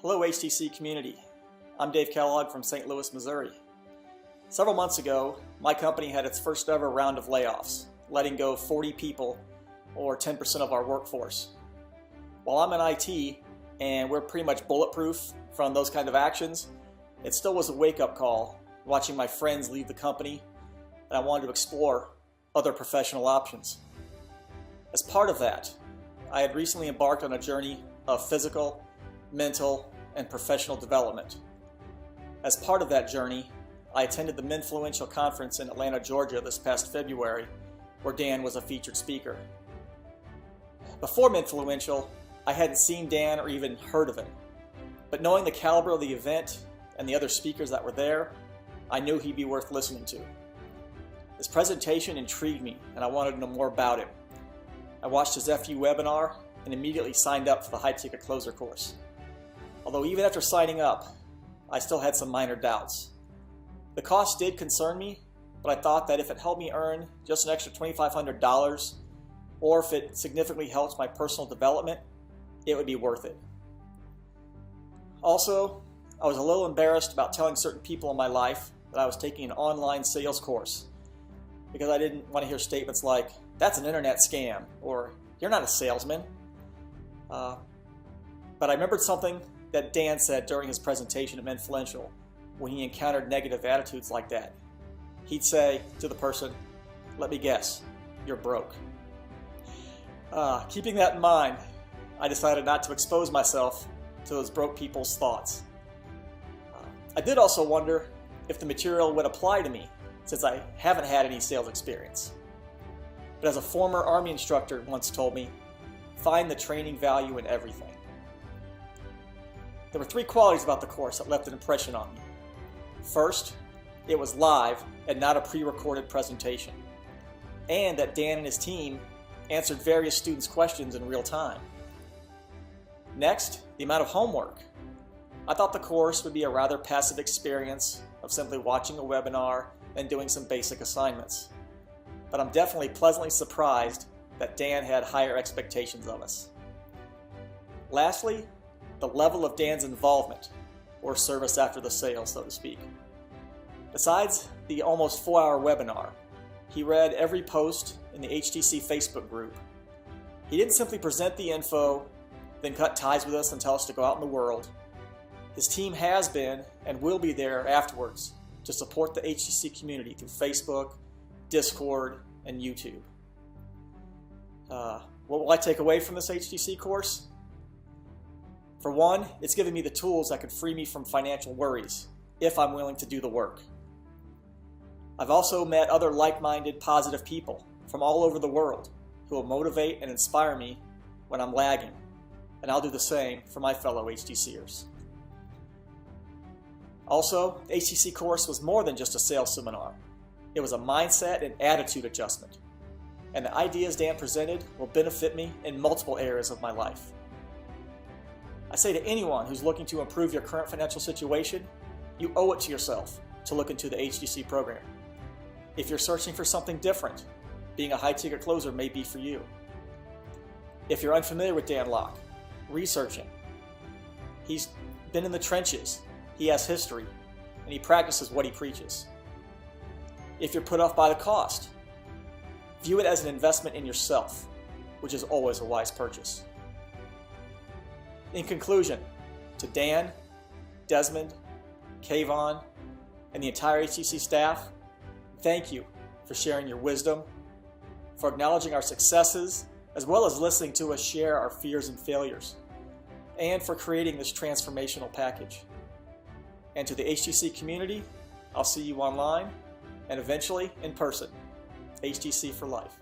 Hello HTC community. I'm Dave Kellogg from St. Louis, Missouri. Several months ago, my company had its first ever round of layoffs, letting go 40 people, or 10% of our workforce. While I'm in IT, and we're pretty much bulletproof from those kind of actions, it still was a wake-up call watching my friends leave the company, and I wanted to explore other professional options. As part of that, I had recently embarked on a journey of physical, mental, and professional development. As part of that journey, I attended the Menfluential conference in Atlanta, Georgia this past February, where Dan was a featured speaker. Before Menfluential, I hadn't seen Dan or even heard of him, but knowing the caliber of the event and the other speakers that were there, I knew he'd be worth listening to. His presentation intrigued me, and I wanted to know more about him. I watched his FU webinar and immediately signed up for the High Ticket Closer course. Although even after signing up, I still had some minor doubts. The cost did concern me, but I thought that if it helped me earn just an extra $2,500, or if it significantly helped my personal development, it would be worth it. Also, I was a little embarrassed about telling certain people in my life that I was taking an online sales course, because I didn't want to hear statements like, "That's an internet scam," or "You're not a salesman." But I remembered something that Dan said during his presentation at Menfluential when he encountered negative attitudes like that. He'd say to the person, "Let me guess, you're broke." Keeping that in mind, I decided not to expose myself to those broke people's thoughts. I did also wonder if the material would apply to me, since I haven't had any sales experience. But as a former Army instructor once told me, find the training value in everything. There were three qualities about the course that left an impression on me. First, it was live and not a pre-recorded presentation, and that Dan and his team answered various students' questions in real time. Next, the amount of homework. I thought the course would be a rather passive experience of simply watching a webinar and doing some basic assignments. But I'm definitely pleasantly surprised that Dan had higher expectations of us. Lastly, the level of Dan's involvement, or service after the sale, so to speak. Besides the almost 4-hour webinar, he read every post in the HTC Facebook group. He didn't simply present the info, then cut ties with us and tell us to go out in the world. His team has been and will be there afterwards to support the HTC community through Facebook, Discord, and YouTube. What will I take away from this HTC course? For one, it's given me the tools that could free me from financial worries, if I'm willing to do the work. I've also met other like-minded, positive people from all over the world who will motivate and inspire me when I'm lagging, and I'll do the same for my fellow HTCers. Also, the HTC course was more than just a sales seminar. It was a mindset and attitude adjustment, and the ideas Dan presented will benefit me in multiple areas of my life. I say to anyone who's looking to improve your current financial situation, you owe it to yourself to look into the HTC program. If you're searching for something different, being a high-ticket closer may be for you. If you're unfamiliar with Dan Lok, research him. He's been in the trenches, he has history, and he practices what he preaches. If you're put off by the cost, view it as an investment in yourself, which is always a wise purchase. In conclusion, to Dan, Desmond, Kayvon, and the entire HTC staff, thank you for sharing your wisdom, for acknowledging our successes, as well as listening to us share our fears and failures, and for creating this transformational package. And to the HTC community, I'll see you online, and eventually in person. HTC for life.